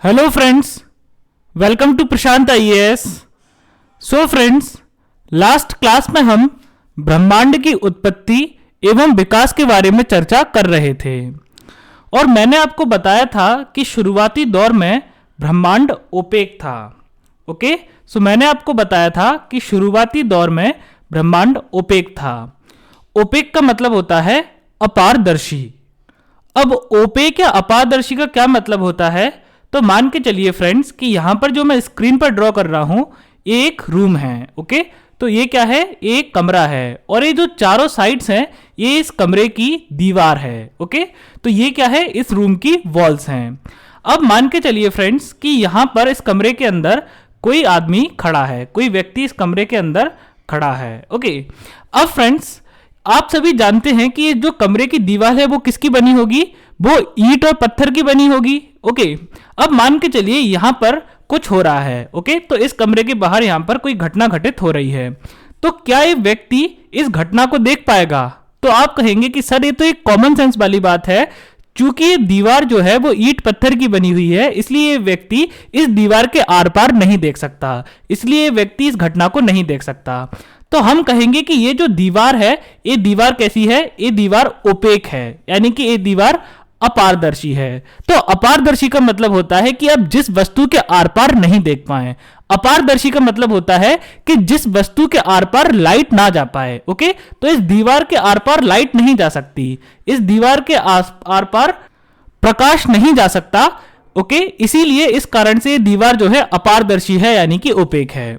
Hello friends, welcome to Prashant IAS. So friends, last class में हम ब्रह्मांड की उत्पत्ति एवं विकास के बारे में चर्चा कर रहे थे और मैंने आपको बताया था कि शुरुआती दौर में ब्रह्मांड ओपेक था। ओके, सो मैंने आपको बताया था कि शुरुआती दौर में ब्रह्मांड ओपेक था। ओपेक का मतलब होता है अपारदर्शी। अब ओपेक या अपारदर्शी का क्या मतलब होता है, तो मान के चलिए फ्रेंड्स कि यहां पर जो मैं स्क्रीन पर ड्रॉ कर रहा हूं एक रूम है। ओके, तो ये क्या है, एक कमरा है और ये जो चारों साइड्स हैं ये इस कमरे की दीवार है। ओके, तो ये क्या है, इस रूम की वॉल्स हैं। अब मान के चलिए फ्रेंड्स कि यहां पर इस कमरे के अंदर कोई आदमी खड़ा है, कोई व्यक्ति इस कमरे के अंदर खड़ा है। ओके, अब फ्रेंड्स आप सभी जानते हैं कि ये जो कमरे की दीवार है वो किसकी बनी होगी, वो ईंट और पत्थर की बनी होगी। ओके, अब मान के चलिए यहां पर कुछ हो रहा है। ओके, तो इस कमरे के बाहर यहां पर कोई घटना घटित हो रही है, तो क्या ये व्यक्ति इस घटना को देख पाएगा? तो आप कहेंगे कि सर ये तो एक कॉमन सेंस वाली बात है, चूंकि ये दीवार जो है वो ईंट पत्थर की बनी हुई है, इसलिए ये व्यक्ति इस दीवार के आर पार नहीं देख सकता, इसलिए ये व्यक्ति इस घटना को नहीं देख सकता। तो हम कहेंगे कि ये जो दीवार है, ये दीवार कैसी है, ये दीवार ओपेक है, यानी कि ये दीवार अपारदर्शी है। तो अपारदर्शी का मतलब होता है कि आप जिस वस्तु के आर पार नहीं देख पाए। अपारदर्शी का मतलब होता है कि जिस वस्तु के आर पार लाइट ना जा पाए। ओके, तो इस दीवार के आर पार लाइट नहीं जा सकती, इस दीवार के आर पार प्रकाश नहीं जा सकता। ओके, इसीलिए इस कारण से दीवार जो है अपारदर्शी है, यानी कि ओपेक है।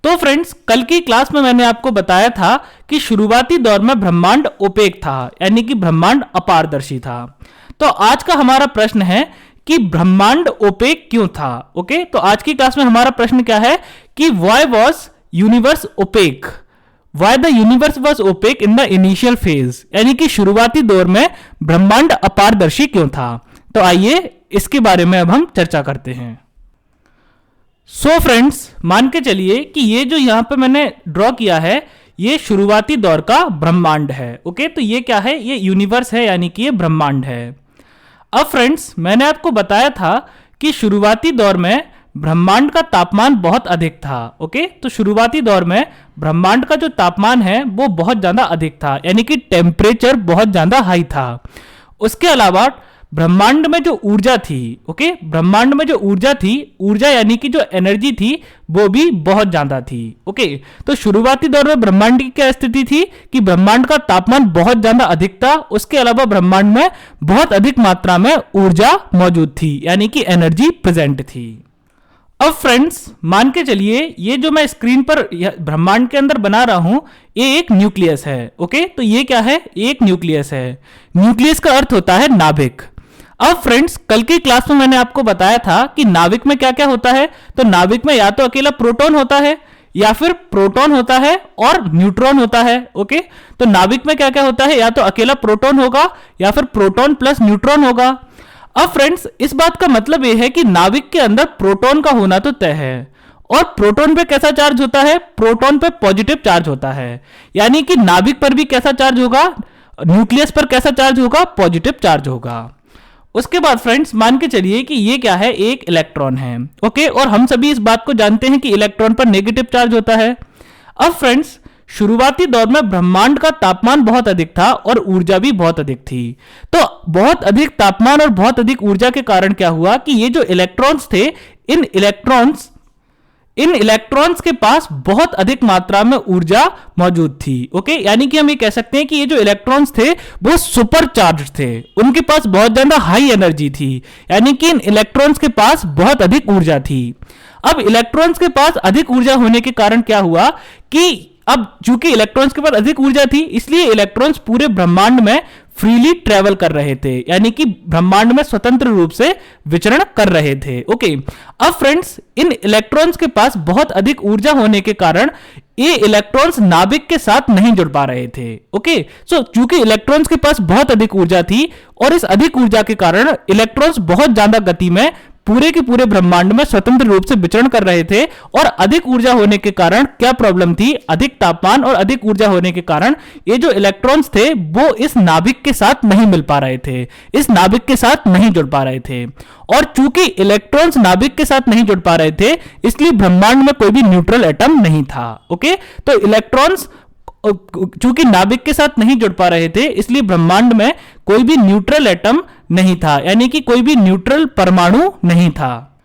तो फ्रेंड्स, कल की क्लास में मैंने आपको बताया था कि शुरुआती दौर में ब्रह्मांड ओपेक था, यानी कि ब्रह्मांड अपारदर्शी था। तो आज का हमारा प्रश्न है कि ब्रह्मांड ओपेक क्यों था। ओके, तो आज की क्लास में हमारा प्रश्न क्या है कि why was universe opaque, why the universe was opaque in the initial phase, यानी कि शुरुआती दौर में ब्रह्मांड अपारदर्शी क्यों था। तो आइए इसके बारे में अब हम चर्चा करते हैं। सो फ्रेंड्स, मान के चलिए कि ये जो यहां पे मैंने ड्रॉ किया है ये शुरुआती दौर का ब्रह्मांड है। ओके, तो ये क्या है, ये यूनिवर्स है, यानी कि ये ब्रह्मांड है। अब फ्रेंड्स, मैंने आपको बताया था कि शुरुआती दौर में ब्रह्मांड का तापमान बहुत अधिक था। ओके, तो शुरुआती दौर में ब्रह्मांड का जो तापमान है वो बहुत ज्यादा अधिक था, यानी कि टेम्परेचर बहुत ज्यादा हाई था। उसके अलावा ब्रह्मांड में जो ऊर्जा थी, ओके, ब्रह्मांड में जो ऊर्जा थी, ऊर्जा यानी कि जो एनर्जी थी वो भी बहुत ज्यादा थी। ओके, तो शुरुआती दौर में ब्रह्मांड की क्या स्थिति थी कि ब्रह्मांड का तापमान बहुत ज्यादा अधिक था, उसके अलावा ब्रह्मांड में बहुत अधिक मात्रा में ऊर्जा मौजूद थी, यानी कि एनर्जी प्रेजेंट थी। अब फ्रेंड्स, मान के चलिए ये जो मैं स्क्रीन पर ब्रह्मांड के अंदर बना रहा हूं ये एक न्यूक्लियस है। ओके, तो ये क्या है, एक न्यूक्लियस है। न्यूक्लियस का अर्थ होता है नाभिक। अब फ्रेंड्स, कल की क्लास में मैंने आपको बताया था कि नाभिक में क्या क्या होता है, तो नाभिक में या तो अकेला प्रोटॉन होता है या फिर प्रोटॉन होता है और न्यूट्रॉन होता है। ओके, तो नाभिक में क्या क्या होता है, या तो अकेला प्रोटॉन होगा या फिर प्रोटॉन प्लस न्यूट्रॉन होगा। अब फ्रेंड्स, इस बात का मतलब यह है कि नाभिक के अंदर प्रोटॉन का होना तो तय है, और प्रोटॉन पे कैसा चार्ज होता है, प्रोटॉन पे पॉजिटिव चार्ज होता है, यानी कि नाभिक पर भी कैसा चार्ज होगा, न्यूक्लियस पर कैसा चार्ज होगा, पॉजिटिव चार्ज होगा। उसके बाद फ्रेंड्स, मान के चलिए कि ये क्या है, एक इलेक्ट्रॉन है। ओके, और हम सभी इस बात को जानते हैं कि इलेक्ट्रॉन पर नेगेटिव चार्ज होता है। अब फ्रेंड्स, शुरुआती दौर में ब्रह्मांड का तापमान बहुत अधिक था और ऊर्जा भी बहुत अधिक थी। तो बहुत अधिक तापमान और बहुत अधिक ऊर्जा के कारण क्या हुआ कि ये जो इलेक्ट्रॉन्स थे, इन इलेक्ट्रॉन्स के पास बहुत अधिक मात्रा में ऊर्जा मौजूद थी। ओके, यानी कि हम ये कह सकते हैं कि ये जो इलेक्ट्रॉन्स थे वो सुपर चार्ज थे, उनके पास बहुत ज्यादा हाई एनर्जी थी, यानी कि इन इलेक्ट्रॉन्स के पास बहुत अधिक ऊर्जा थी। अब इलेक्ट्रॉन्स के पास अधिक ऊर्जा होने के कारण क्या हुआ कि अब चूंकि इलेक्ट्रॉन्स के पास अधिक ऊर्जा थी, इसलिए इलेक्ट्रॉन्स पूरे ब्रह्मांड में फ्रीली ट्रेवल कर रहे थे, यानी कि ब्रह्मांड में स्वतंत्र रूप से विचरण कर रहे थे। ओके, अब फ्रेंड्स, इन इलेक्ट्रॉन्स के पास बहुत अधिक ऊर्जा होने के कारण ये इलेक्ट्रॉन्स नाभिक के साथ नहीं जुड़ पा रहे थे। ओके, सो चूंकि इलेक्ट्रॉन्स के पास बहुत अधिक ऊर्जा थी और इस अधिक ऊर्जा के कारण इलेक्ट्रॉन्स बहुत ज्यादा गति में पूरे के पूरे ब्रह्मांड में स्वतंत्र रूप से विचरण कर रहे थे, और अधिक ऊर्जा होने के कारण क्या प्रॉब्लम थी, अधिक तापमान और अधिक ऊर्जा होने के कारण ये जो इलेक्ट्रॉन्स थे वो इस नाभिक के साथ नहीं मिल पा रहे थे, इस नाभिक के साथ नहीं जुड़ पा रहे थे। और चूंकि इलेक्ट्रॉन्स नाभिक के साथ नहीं जुड़ पा रहे थे, इसलिए ब्रह्मांड में कोई भी न्यूट्रल एटम नहीं था। ओके, तो इलेक्ट्रॉन्स चूंकि नाभिक के साथ नहीं जुड़ पा रहे थे, इसलिए ब्रह्मांड में कोई भी न्यूट्रल एटम नहीं था, यानी कि कोई भी न्यूट्रल परमाणु नहीं था।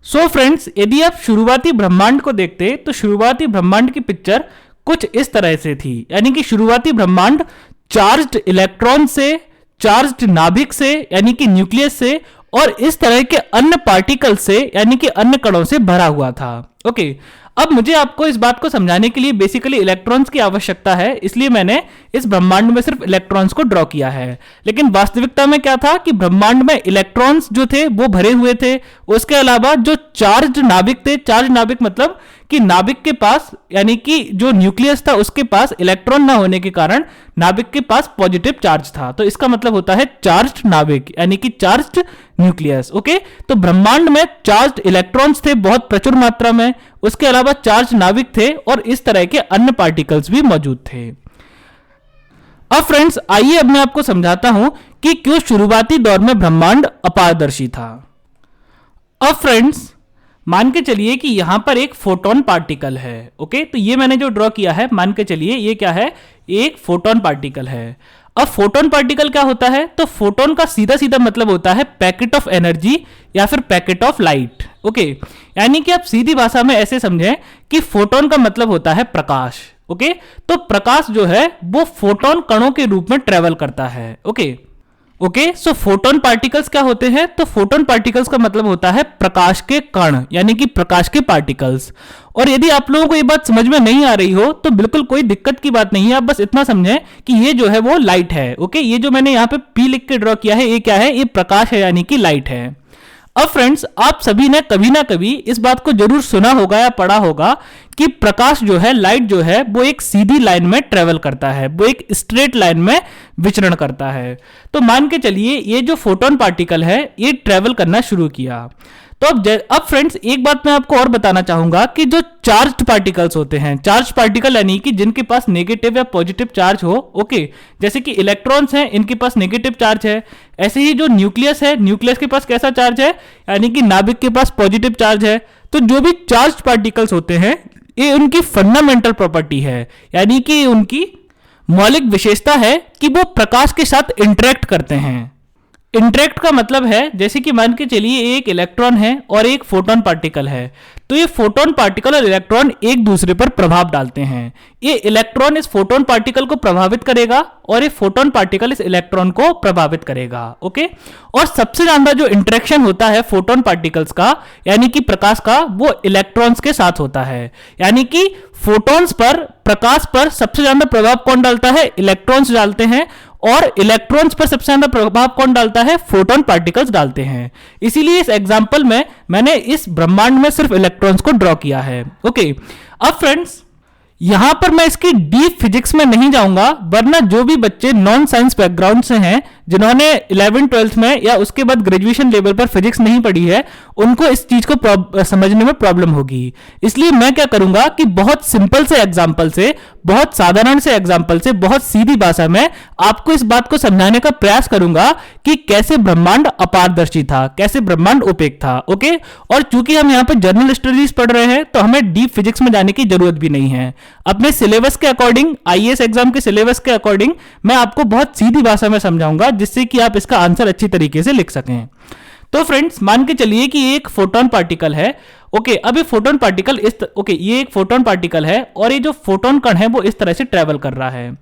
सो फ्रेंड्स, यदि आप शुरुआती ब्रह्मांड को देखते तो शुरुआती ब्रह्मांड की पिक्चर कुछ इस तरह से थी, यानी कि शुरुआती ब्रह्मांड चार्ज्ड इलेक्ट्रॉन से, चार्ज्ड नाभिक से यानी कि न्यूक्लियस से, और इस तरह के अन्य पार्टिकल से यानी कि अन्य कणों से भरा हुआ था। ओके, अब मुझे आपको इस बात को समझाने के लिए बेसिकली इलेक्ट्रॉन्स की आवश्यकता है, इसलिए मैंने इस ब्रह्मांड में सिर्फ इलेक्ट्रॉन्स को ड्रॉ किया है। लेकिन वास्तविकता में क्या था कि ब्रह्मांड में इलेक्ट्रॉन्स जो थे वो भरे हुए थे, उसके अलावा जो चार्ज नाभिक थे, चार्ज नाभिक मतलब कि नाभिक के पास यानी कि जो न्यूक्लियस था उसके पास इलेक्ट्रॉन ना होने के कारण नाभिक के पास पॉजिटिव चार्ज था, तो इसका मतलब होता है चार्ज्ड नाभिक यानी कि चार्ज्ड न्यूक्लियस। ओके, तो ब्रह्मांड में चार्ज्ड इलेक्ट्रॉन्स थे बहुत प्रचुर मात्रा में, उसके अलावा चार्ज नाभिक थे और इस तरह के अन्य पार्टिकल्स भी मौजूद थे। अब फ्रेंड्स, आइए अब मैं आपको समझाता हूं कि क्यों शुरुआती दौर में ब्रह्मांड अपारदर्शी था। अब फ्रेंड्स, मान के चलिए कि यहां पर एक फोटोन पार्टिकल है। ओके, तो ये मैंने जो ड्रॉ किया है, मान के चलिए ये क्या है, एक फोटोन पार्टिकल है। अब फोटोन पार्टिकल क्या होता है, तो फोटोन का सीधा सीधा मतलब होता है पैकेट ऑफ एनर्जी या फिर पैकेट ऑफ लाइट। ओके, यानी कि आप सीधी भाषा में ऐसे समझें कि फोटोन का मतलब होता है प्रकाश। ओके, तो प्रकाश जो है वो फोटोन कणों के रूप में ट्रेवल करता है। ओके, सो फोटोन पार्टिकल्स क्या होते हैं, तो फोटोन पार्टिकल्स का मतलब होता है प्रकाश के कण यानी कि प्रकाश के पार्टिकल्स। और यदि आप लोगों को ये बात समझ में नहीं आ रही हो तो बिल्कुल कोई दिक्कत की बात नहीं है, आप बस इतना समझें कि ये जो है वो लाइट है। ओके, ये जो मैंने यहाँ पे पी लिख के ड्रॉ किया है ये क्या है, ये प्रकाश है यानी कि लाइट है। अब फ्रेंड्स, आप सभी ने कभी ना कभी इस बात को जरूर सुना होगा या पढ़ा होगा कि प्रकाश जो है, लाइट जो है, वो एक सीधी लाइन में ट्रेवल करता है, वो एक स्ट्रेट लाइन में विचरण करता है। तो मान के चलिए ये जो फोटोन पार्टिकल है ये ट्रेवल करना शुरू किया। तो अब फ्रेंड्स, एक बात मैं आपको और बताना चाहूंगा कि जो चार्ज्ड पार्टिकल्स होते हैं, चार्ज पार्टिकल यानी कि जिनके पास नेगेटिव या पॉजिटिव चार्ज हो, ओके, जैसे कि इलेक्ट्रॉन्स हैं, इनके पास नेगेटिव चार्ज है। ऐसे ही जो न्यूक्लियस है, न्यूक्लियस के पास कैसा चार्ज है, यानी कि नाभिक के पास पॉजिटिव चार्ज है। तो जो भी चार्ज पार्टिकल्स होते हैं ये उनकी फंडामेंटल प्रॉपर्टी है, यानी कि उनकी मौलिक विशेषता है कि वो प्रकाश के साथ इंटरेक्ट करते हैं। इंटरेक्ट का मतलब है जैसे कि मान के चलिए एक इलेक्ट्रॉन है और एक फोटोन पार्टिकल है, तो ये फोटोन पार्टिकल और इलेक्ट्रॉन एक दूसरे पर प्रभाव डालते हैं। ये इलेक्ट्रॉन इस फोटोन पार्टिकल को प्रभावित करेगा और ये फोटोन पार्टिकल इस इलेक्ट्रॉन को प्रभावित करेगा। ओके, और सबसे ज्यादा जो इंटरेक्शन होता है फोटोन पार्टिकल्स का यानी कि प्रकाश का, वो इलेक्ट्रॉन्स के साथ होता है। यानी कि फोटॉन्स पर, प्रकाश पर सबसे ज्यादा प्रभाव कौन डालता है, इलेक्ट्रॉन्स डालते हैं, और इलेक्ट्रॉन्स पर सबसे ज्यादा प्रभाव कौन डालता है, फोटोन पार्टिकल्स डालते हैं। इसीलिए इस एग्जांपल में मैंने इस ब्रह्मांड में सिर्फ इलेक्ट्रॉन्स को ड्रॉ किया है। ओके, अब फ्रेंड्स, यहां पर मैं इसकी डीप फिजिक्स में नहीं जाऊंगा, वरना जो भी बच्चे नॉन साइंस बैकग्राउंड से हैं, जिन्होंने 11th-12th में या उसके बाद ग्रेजुएशन लेवल पर फिजिक्स नहीं पढ़ी है, उनको इस चीज को समझने में प्रॉब्लम होगी। इसलिए मैं क्या करूंगा कि बहुत सिंपल से एग्जांपल से, बहुत साधारण से एग्जांपल से, बहुत सीधी भाषा में आपको इस बात को समझाने का प्रयास करूंगा कि कैसे ब्रह्मांड अपारदर्शी था, कैसे ब्रह्मांड ओपेक था। ओके, और चूंकि हम यहाँ पे जर्नल स्टडीज पढ़ रहे हैं तो हमें डीप फिजिक्स में जाने की जरूरत भी नहीं है। अपने सिलेबस के अकॉर्डिंग, आईएएस एग्जाम के सिलेबस के अकॉर्डिंग मैं आपको बहुत सीधी भाषा में समझाऊंगा जिससे कि आप इसका आंसर अच्छी तरीके से लिख सकें। तो फ्रेंड्स, मान के चलिए कि एक फोटोन पार्टिकल है। ओके, अब ये फोटोन पार्टिकल ये एक फोटोन पार्टिकल है और ये जो फोटोन कण है वो इस तरह से ट्रेवल कर रहा है।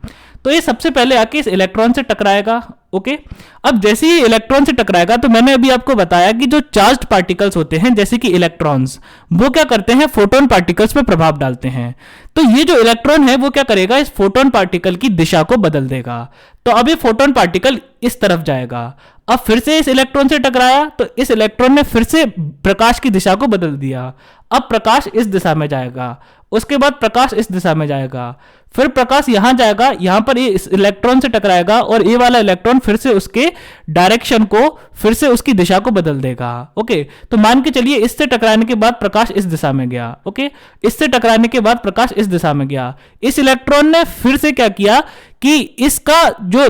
तो ये सबसे पहले आके इस इलेक्ट्रॉन से टकराएगा। ओके, अब जैसे ही इलेक्ट्रॉन से टकराएगा तो मैंने अभी आपको बताया कि जो चार्ज्ड पार्टिकल्स होते हैं जैसे कि इलेक्ट्रॉन्स, वो क्या करते हैं, फोटोन पार्टिकल्स पे प्रभाव डालते हैं। तो ये जो इलेक्ट्रॉन है वो क्या करेगा, इस फोटोन पार्टिकल की दिशा को बदल देगा। तो अब ये फोटोन पार्टिकल इस तरफ जाएगा। अब फिर से इस इलेक्ट्रॉन से टकराया तो इस इलेक्ट्रॉन ने फिर से प्रकाश की दिशा को बदल दिया। अब प्रकाश इस दिशा में जाएगा उसके बाद प्रकाश इस दिशा में जाएगा, फिर प्रकाश यहां जाएगा, यहां पर ये इस इलेक्ट्रॉन से टकराएगा और ये वाला इलेक्ट्रॉन फिर से उसके डायरेक्शन को, फिर से उसकी दिशा को बदल देगा। ओके, तो मान के चलिए इससे टकराने के बाद प्रकाश इस दिशा में गया। ओके, इससे टकराने के बाद प्रकाश इस दिशा में गया। इस इलेक्ट्रॉन ने फिर से क्या किया कि इसका जो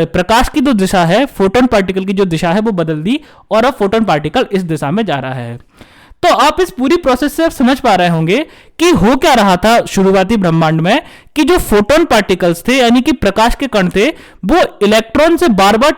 प्रकाश की जो दिशा है, फोटोन पार्टिकल की जो दिशा है वो बदल दी और अब फोटोन पार्टिकल इस दिशा में जा रहा है। तो आप इस पूरी प्रोसेस से आप समझ पा रहे होंगे कि हो क्या रहा था शुरुआती ब्रह्मांड में, कि जो फोटोन पार्टिकल्स थे यानी कि प्रकाश के कण थे, वो इलेक्ट्रॉन से बार बार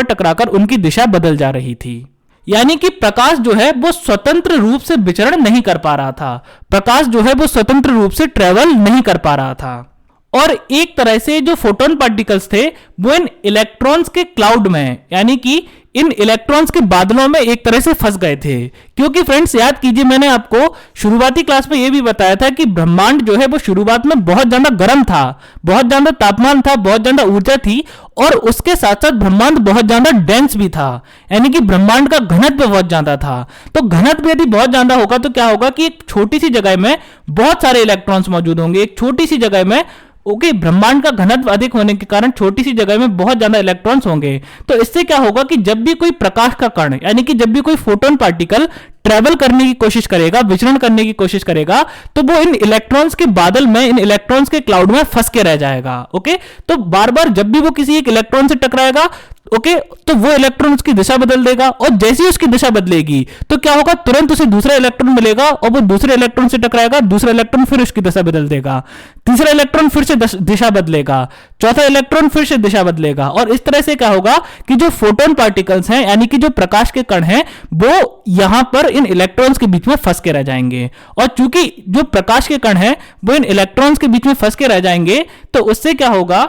टकराकर उनकी दिशा बदल जा रही थी। यानी कि प्रकाश जो है वो स्वतंत्र रूप से विचरण नहीं कर पा रहा था, प्रकाश जो है वो स्वतंत्र रूप से ट्रेवल नहीं कर पा रहा था। और एक तरह से जो फोटोन पार्टिकल्स थे वो इन इलेक्ट्रॉन्स के क्लाउड में, यानी कि इन इलेक्ट्रॉन्स के बादलों में एक तरह से फंस गए थे। क्योंकि फ्रेंड्स याद कीजिए, मैंने आपको शुरुआती क्लास में यह भी बताया था कि ब्रह्मांड जो है वो शुरुआत में बहुत ज्यादा गर्म था, बहुत ज्यादा तापमान था, बहुत ज्यादा ऊर्जा थी और उसके साथ साथ ब्रह्मांड बहुत ज्यादा डेंस भी था, यानी कि ब्रह्मांड का घनत्व बहुत ज्यादा था। तो घनत्व यदि बहुत ज्यादा होगा तो क्या होगा कि एक छोटी सी जगह में बहुत सारे इलेक्ट्रॉन्स मौजूद होंगे, एक छोटी सी जगह में। ओके, ब्रह्मांड का घनत्व अधिक होने के कारण छोटी सी जगह में बहुत ज्यादा इलेक्ट्रॉन्स होंगे। तो इससे क्या होगा कि जब भी कोई प्रकाश का कण, यानी कि जब भी कोई फोटोन पार्टिकल ट्रेवल करने की कोशिश करेगा, विचरण करने की कोशिश करेगा, तो वो इन इलेक्ट्रॉन्स के बादल में, इन इलेक्ट्रॉन्स के क्लाउड में फंस के रह जाएगा। ओके, तो बार बार जब भी वो किसी एक इलेक्ट्रॉन से टकराएगा, ओके, तो वो इलेक्ट्रॉन उसकी दिशा बदल देगा और जैसे ही उसकी दिशा बदलेगी तो क्या होगा, तुरंत उसे दूसरा इलेक्ट्रॉन मिलेगा और वो दूसरे इलेक्ट्रॉन से टकराएगा, दूसरा इलेक्ट्रॉन फिर उसकी दिशा बदल देगा, तीसरा इलेक्ट्रॉन फिर से दिशा बदलेगा, चौथा इलेक्ट्रॉन फिर से दिशा बदलेगा। और इस तरह से क्या होगा कि जो फोटोन पार्टिकल्स हैं, यानी कि जो प्रकाश के कण हैं, वो यहां पर इन इलेक्ट्रॉन्स के बीच में फंस के रह जाएंगे। और चूंकि जो प्रकाश के कण हैं वो इन इलेक्ट्रॉन्स के बीच में फंस के रह जाएंगे, तो उससे क्या होगा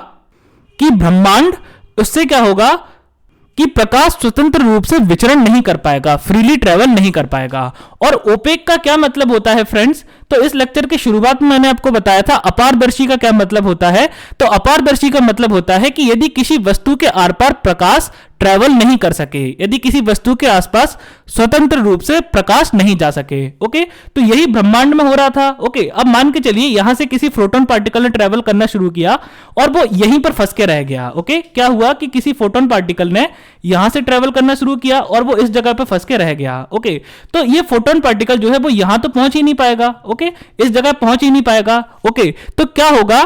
कि प्रकाश स्वतंत्र रूप से विचरण नहीं कर पाएगा, फ्रीली ट्रेवल नहीं कर पाएगा। और ओपेक का क्या मतलब होता है फ्रेंड्स, तो इस लेक्चर के शुरुआत में मैंने आपको बताया था अपारदर्शी का क्या मतलब होता है। तो अपारदर्शी का मतलब होता है कि यदि किसी वस्तु के आर पार प्रकाश ट्रेवल नहीं कर सके, यदि किसी वस्तु के आसपास स्वतंत्र रूप से प्रकाश नहीं जा सके। ओके, तो यही ब्रह्मांड में हो रहा था। ओके, अब मान के चलिए यहां से किसी फोटोन पार्टिकल ने ट्रेवल करना शुरू किया और वो यहीं पर फंस के रह गया। ओके, क्या हुआ कि किसी फोटोन पार्टिकल ने यहां से ट्रेवल करना शुरू किया और वो इस जगह पर फंस के रह गया। ओके, तो ये फोटोन पार्टिकल जो है वो यहां तो पहुंच ही नहीं पाएगा। ओके, इस जगह पहुंच ही नहीं पाएगा। ओके, तो क्या होगा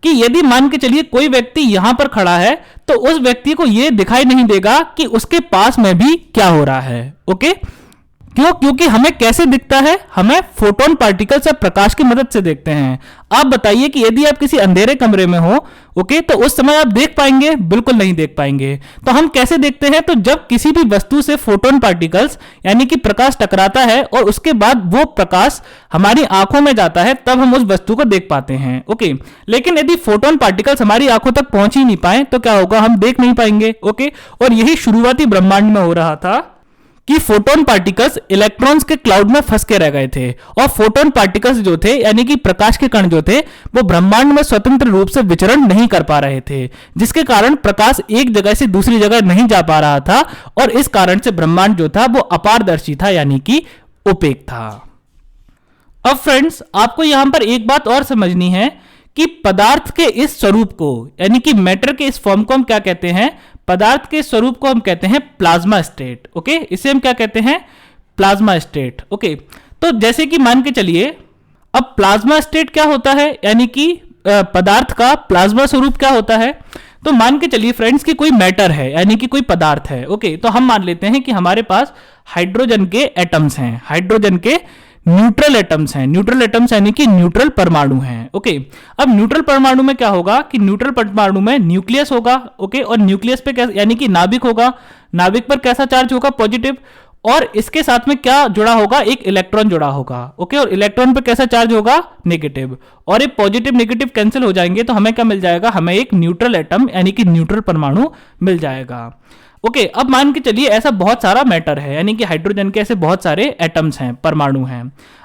कि यदि मान के चलिए कोई व्यक्ति यहां पर खड़ा है तो उस व्यक्ति को यह दिखाई नहीं देगा कि उसके पास में भी क्या हो रहा है। ओके, क्योंकि हमें कैसे दिखता है, हमें फोटोन पार्टिकल से प्रकाश की मदद से देखते हैं। आप बताइए कि यदि आप किसी अंधेरे कमरे में हो, ओके, तो उस समय आप देख पाएंगे? बिल्कुल नहीं देख पाएंगे। तो हम कैसे देखते हैं, तो जब किसी भी वस्तु से फोटोन पार्टिकल्स यानी कि प्रकाश टकराता है और उसके बाद वो प्रकाश हमारी आंखों में जाता है, तब हम उस वस्तु को देख पाते हैं। ओके, लेकिन यदि फोटोन पार्टिकल्स हमारी आंखों तक पहुंच ही नहीं पाए तो क्या होगा, हम देख नहीं पाएंगे। ओके, और यही शुरुआती ब्रह्मांड में हो रहा था कि फोटोन पार्टिकल्स इलेक्ट्रॉन्स के क्लाउड में फंस के रह गए थे और फोटोन पार्टिकल्स जो थे यानी कि प्रकाश के कण जो थे वो ब्रह्मांड में स्वतंत्र रूप से विचरण नहीं कर पा रहे थे, जिसके कारण प्रकाश एक जगह से दूसरी जगह नहीं जा पा रहा था और इस कारण से ब्रह्मांड जो था वो अपारदर्शी था यानी कि ओपेक था। अब फ्रेंड्स, आपको यहां पर एक बात और समझनी है कि पदार्थ के इस स्वरूप को यानी कि मैटर के इस फॉर्म को हम क्या कहते हैं, पदार्थ के स्वरूप को हम कहते हैं प्लाज्मा स्टेट। ओके, इसे हम क्या कहते हैं, प्लाज्मा स्टेट। ओके, तो जैसे कि मान के चलिए अब प्लाज्मा स्टेट क्या होता है, यानी कि पदार्थ का प्लाज्मा स्वरूप क्या होता है। तो मान के चलिए फ्रेंड्स कि कोई मैटर है यानी कि कोई पदार्थ है। ओके, तो हम मान लेते हैं कि हमारे पास हाइड्रोजन के एटम्स हैं, हाइड्रोजन के न्यूट्रल एटम्स हैं। न्यूट्रल एटम्स यानी कि न्यूट्रल परमाणु हैं। ओके, अब न्यूट्रल परमाणु में क्या होगा कि न्यूट्रल परमाणु में न्यूक्लियस होगा। ओके, और न्यूक्लियस पे क्या यानी कि नाभिक होगा, नाभिक पर कैसा चार्ज होगा, पॉजिटिव, और इसके साथ में क्या जुड़ा होगा, एक इलेक्ट्रॉन जुड़ा होगा। ओके, और इलेक्ट्रॉन पे कैसा चार्ज होगा, नेगेटिव, और ये पॉजिटिव नेगेटिव कैंसिल हो जाएंगे तो हमें क्या मिल जाएगा, हमें एक न्यूट्रल एटम यानी कि न्यूट्रल परमाणु मिल जाएगा। ओके, अब मान के चलिए ऐसा बहुत सारा मैटर है यानी कि हाइड्रोजन के ऐसे बहुत सारे एटम्स हैं, परमाणु हैं।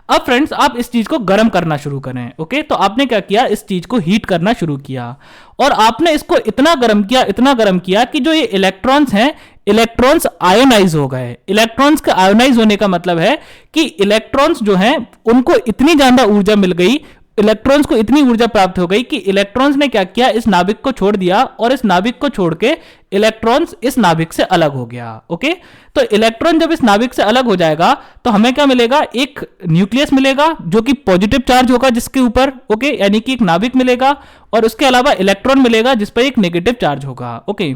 अब फ्रेंड्स, आप इस चीज को गर्म करना शुरू करें। ओके, तो आपने क्या किया, इस चीज को हीट करना शुरू किया और आपने इसको इतना गर्म किया कि जो ये इलेक्ट्रॉन्स हैं इलेक्ट्रॉन्स आयोनाइज हो गए। इलेक्ट्रॉन्स के आयोनाइज होने का मतलब है कि इलेक्ट्रॉन्स जो हैं उनको इतनी ज्यादा ऊर्जा मिल गई, इलेक्ट्रॉन्स को इतनी ऊर्जा प्राप्त हो गई कि इलेक्ट्रॉन्स ने क्या किया, इस नाभिक को छोड़ दिया और इस नाभिक को छोड़ के इलेक्ट्रॉन्स इस नाभिक से अलग हो गया। ओके, तो इलेक्ट्रॉन जब इस नाभिक से अलग हो जाएगा तो हमें क्या मिलेगा, एक न्यूक्लियस मिलेगा जो कि पॉजिटिव चार्ज होगा जिसके ऊपर, ओके, यानी कि एक नाभिक मिलेगा और उसके अलावा इलेक्ट्रॉन मिलेगा जिस पर एक नेगेटिव चार्ज होगा। ओके,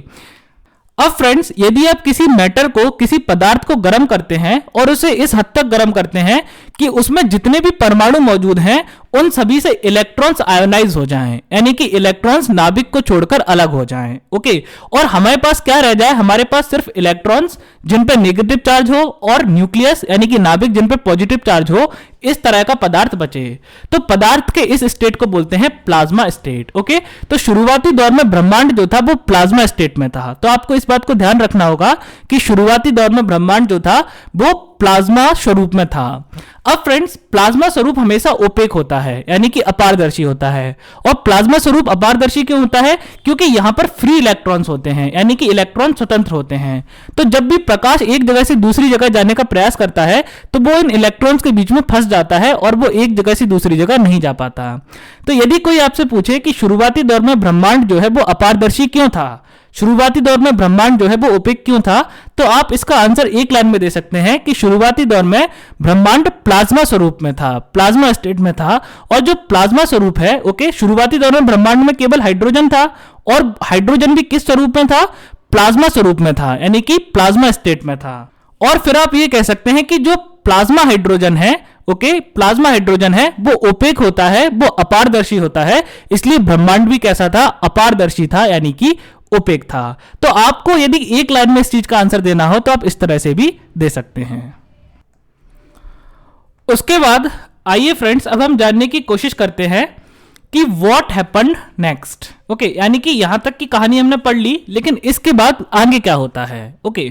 अब फ्रेंड्स यदि आप किसी मैटर को, किसी पदार्थ को गर्म करते हैं और उसे इस हद तक गर्म करते हैं कि उसमें जितने भी परमाणु मौजूद हैं उन सभी से इलेक्ट्रॉन्स आयोनाइज हो जाएं, यानी कि इलेक्ट्रॉन्स नाभिक को छोड़कर अलग हो जाएं। ओके, और हमारे पास क्या रह जाए, हमारे पास सिर्फ इलेक्ट्रॉन्स जिन पे नेगेटिव चार्ज हो और न्यूक्लियस यानी कि नाभिक जिन पे पॉजिटिव चार्ज हो, इस तरह का पदार्थ बचे। तो पदार्थ के इस स्टेट को बोलते हैं प्लाज्मा स्टेट। ओके, तो शुरुआती दौर में ब्रह्मांड जो था वो प्लाज्मा स्टेट में था। तो आपको इस बात को ध्यान रखना होगा कि शुरुआती दौर में ब्रह्मांड जो था वो प्लाज्मा स्वरूप में था। अब फ्रेंड्स प्लाज्मा स्वरूप हमेशा ओपेक होता है, यानी कि अपारदर्शी होता है। और प्लाज्मा स्वरूप अपारदर्शी क्यों होता है, क्योंकि यहां पर फ्री इलेक्ट्रॉन्स होते हैं, यानी कि इलेक्ट्रॉन स्वतंत्र होते हैं। तो जब भी प्रकाश एक जगह से दूसरी जगह जाने का प्रयास करता है तो वो इन इलेक्ट्रॉन्स के बीच में फंस जाता है और वो एक जगह से दूसरी जगह नहीं जा पाता। तो यदि कोई आपसे पूछे कि शुरुआती दौर में ब्रह्मांड जो है वो अपारदर्शी क्यों था, शुरुआती दौर में ब्रह्मांड जो है वो ओपेक क्यों था, तो आप इसका आंसर एक लाइन में दे सकते हैं कि शुरुआती दौर में ब्रह्मांड प्लाज्मा स्वरूप में था, प्लाज्मा स्टेट में था। और जो प्लाज्मा स्वरूप है, ओके, शुरुआती दौर में ब्रह्मांड में केवल हाइड्रोजन था और हाइड्रोजन भी किस स्वरूप में था, प्लाज्मा स्वरूप में था, यानी कि प्लाज्मा स्टेट में था। और फिर आप ये कह सकते हैं कि जो प्लाज्मा हाइड्रोजन है, ओके, प्लाज्मा हाइड्रोजन है वो ओपेक होता है, वो अपारदर्शी होता है, इसलिए ब्रह्मांड भी कैसा था, अपारदर्शी था, यानी कि ओपेक था। तो आपको यदि एक लाइन में इस चीज का आंसर देना हो तो आप इस तरह से भी दे सकते हैं। उसके बाद आइए फ्रेंड्स अब हम जानने की कोशिश करते हैं कि व्हाट हैपेंड नेक्स्ट। ओके, यानी कि यहां तक की कहानी हमने पढ़ ली, लेकिन इसके बाद आगे क्या होता है। ओके,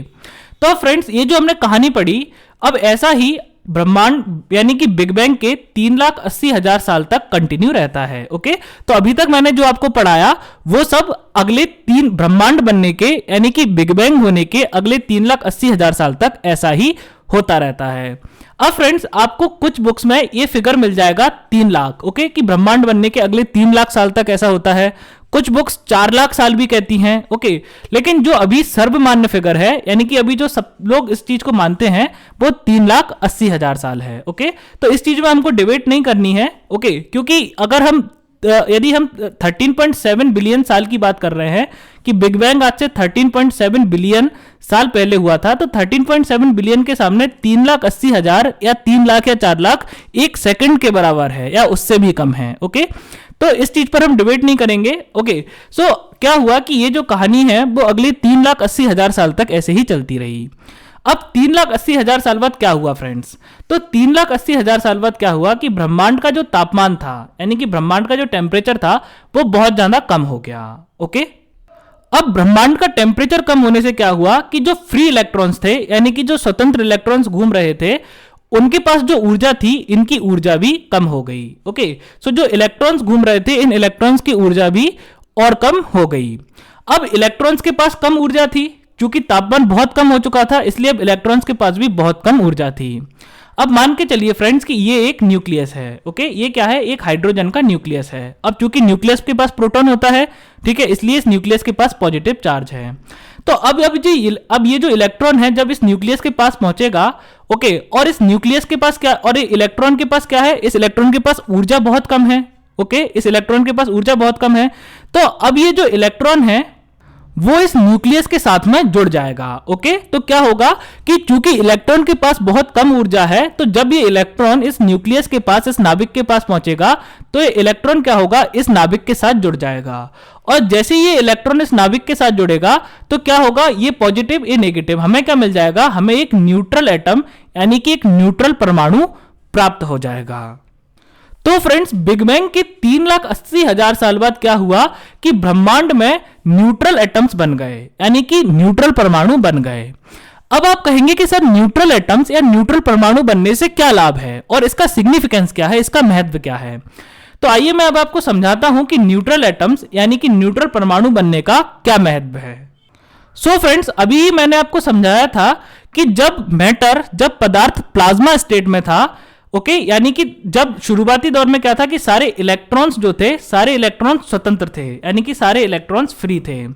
तो फ्रेंड्स ये जो हमने कहानी पढ़ी, अब ऐसा ही ब्रह्मांड यानी कि बिग बैंग के 3,80,000 साल तक कंटिन्यू रहता है। ओके, तो अभी तक मैंने जो आपको पढ़ाया वो सब अगले 3 ब्रह्मांड बनने के यानी कि बिग बैंग होने के अगले 3,80,000 साल तक ऐसा ही होता रहता है। अब फ्रेंड्स आपको कुछ बुक्स में ये फिगर मिल जाएगा 3 लाख, ओके, कि ब्रह्मांड बनने के अगले 3 लाख साल तक ऐसा होता है। कुछ बुक्स 4 लाख साल भी कहती हैं, ओके, लेकिन जो अभी सर्वमान्य फिगर है यानी कि अभी जो सब लोग इस चीज को मानते हैं वो 3,80,000 साल है। ओके, तो इस चीज में हमको डिबेट नहीं करनी है, ओके, क्योंकि अगर हम यदि हम 13.7 बिलियन साल की बात कर रहे हैं कि बिग बैंग आज से 13.7 बिलियन साल पहले हुआ था, तो 13.7 बिलियन के सामने 3,80,000 या 3 लाख या 4 लाख एक सेकंड के बराबर है या उससे भी कम है। ओके, तो इस चीज पर हम डिबेट नहीं करेंगे। ओके, सो क्या हुआ कि ये जो कहानी है वो अगले 3,80,000 साल तक ऐसे ही चलती रही। अब 3,80,000 साल बाद क्या हुआ फ्रेंड्स, तो 3,80,000 साल बाद क्या हुआ कि ब्रह्मांड का जो तापमान था यानी कि ब्रह्मांड का जो टेम्परेचर था वो बहुत ज्यादा कम हो गया। ओके, अब ब्रह्मांड का टेम्परेचर कम होने से क्या हुआ कि जो फ्री इलेक्ट्रॉन्स थे यानी कि जो स्वतंत्र इलेक्ट्रॉन्स घूम रहे थे उनके पास जो ऊर्जा थी, इनकी ऊर्जा भी कम हो गई। ओके, सो जो इलेक्ट्रॉन्स घूम रहे थे इन इलेक्ट्रॉन्स की ऊर्जा भी और कम हो गई। अब इलेक्ट्रॉन्स के पास कम ऊर्जा थी, क्योंकि तापमान बहुत कम हो चुका था, इसलिए अब इलेक्ट्रॉन्स के पास भी बहुत कम ऊर्जा थी। अब मान के चलिए फ्रेंड्स कि ये एक न्यूक्लियस है। ओके, ये क्या है, एक हाइड्रोजन का न्यूक्लियस है। अब चूंकि न्यूक्लियस के पास प्रोटॉन होता है, ठीक है, इसलिए इस न्यूक्लियस के पास पॉजिटिव चार्ज है। तो अब ये जो इलेक्ट्रॉन है जब इस न्यूक्लियस के पास पहुंचेगा, ओके, और इस न्यूक्लियस के पास क्या, और इलेक्ट्रॉन के पास क्या है, इस इलेक्ट्रॉन के पास ऊर्जा बहुत कम है। ओके, इस इलेक्ट्रॉन के पास ऊर्जा बहुत कम है। तो अब ये जो इलेक्ट्रॉन है वो इस न्यूक्लियस के साथ में जुड़ जाएगा। ओके, तो क्या होगा कि चूंकि इलेक्ट्रॉन के पास बहुत कम ऊर्जा है, तो जब ये इलेक्ट्रॉन इस न्यूक्लियस के पास, इस नाभिक के पास पहुंचेगा, तो ये इलेक्ट्रॉन क्या होगा, इस नाभिक के साथ जुड़ जाएगा। और जैसे ये इलेक्ट्रॉन इस नाभिक के साथ जुड़ेगा तो क्या होगा, ये पॉजिटिव, ये नेगेटिव, हमें क्या मिल जाएगा, हमें एक न्यूट्रल एटम यानी कि एक न्यूट्रल परमाणु प्राप्त हो जाएगा। तो फ्रेंड्स बिग बैंग के 3,80,000 साल बाद क्या हुआ कि ब्रह्मांड में न्यूट्रल एटम्स बन गए, यानी कि न्यूट्रल परमाणु बन गए। अब आप कहेंगे कि सर न्यूट्रल एटम्स या न्यूट्रल परमाणु बनने से क्या लाभ है और इसका सिग्निफिकेंस क्या है, इसका महत्व क्या है। तो आइए मैं अब आपको समझाता हूं कि न्यूट्रल एटम्स यानी कि न्यूट्रल परमाणु बनने का क्या महत्व है। सो फ्रेंड्स, अभी मैंने आपको समझाया था कि जब पदार्थ प्लाज्मा स्टेट में था, ओके, यानी कि जब शुरुआती दौर में क्या था कि सारे इलेक्ट्रॉन्स जो थे, सारे इलेक्ट्रॉन्स स्वतंत्र थे, यानी कि सारे इलेक्ट्रॉन्स फ्री थे।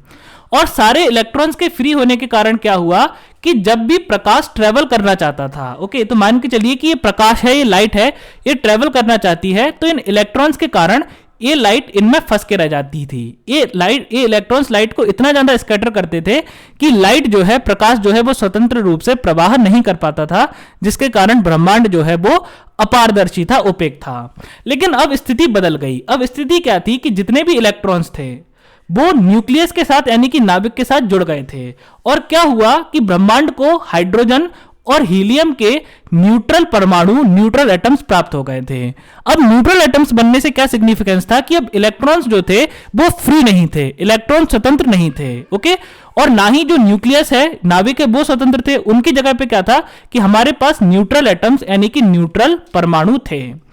और सारे इलेक्ट्रॉन्स के फ्री होने के कारण क्या हुआ कि जब भी प्रकाश ट्रेवल करना चाहता था, ओके, तो मान के चलिए कि ये प्रकाश है, ये लाइट है, ये ट्रेवल करना चाहती है, तो इन इलेक्ट्रॉन्स के कारण ये लाइट इनमें फंस के रह जाती थी। ये इलेक्ट्रॉन्स लाइट को इतना ज्यादा स्कैटर करते थे कि लाइट जो है, प्रकाश जो है, वो स्वतंत्र रूप से प्रवाह नहीं कर पाता था, जिसके कारण ब्रह्मांड जो है वो अपारदर्शी था, ओपेक था। लेकिन अब स्थिति बदल गई। अब स्थिति क्या थी कि जितने भी इलेक्ट्रॉन्स थे वो न्यूक्लियस के साथ, यानी कि नाभिक के साथ जुड़ गए थे। और क्या हुआ कि ब्रह्मांड को हाइड्रोजन और हीलियम के न्यूट्रल परमाणु, न्यूट्रल एटम्स प्राप्त हो गए थे। अब न्यूट्रल एटम्स बनने से क्या सिग्निफिकेंस था कि अब इलेक्ट्रॉन्स जो थे वो फ्री नहीं थे, इलेक्ट्रॉन स्वतंत्र नहीं थे, ओके। और ना ही जो न्यूक्लियस है, नाभिक है, वो स्वतंत्र थे। उनकी जगह पे क्या था कि हमारे पास न्यूट्रल एटम्स यानी कि न्यूट्रल परमाणु थे।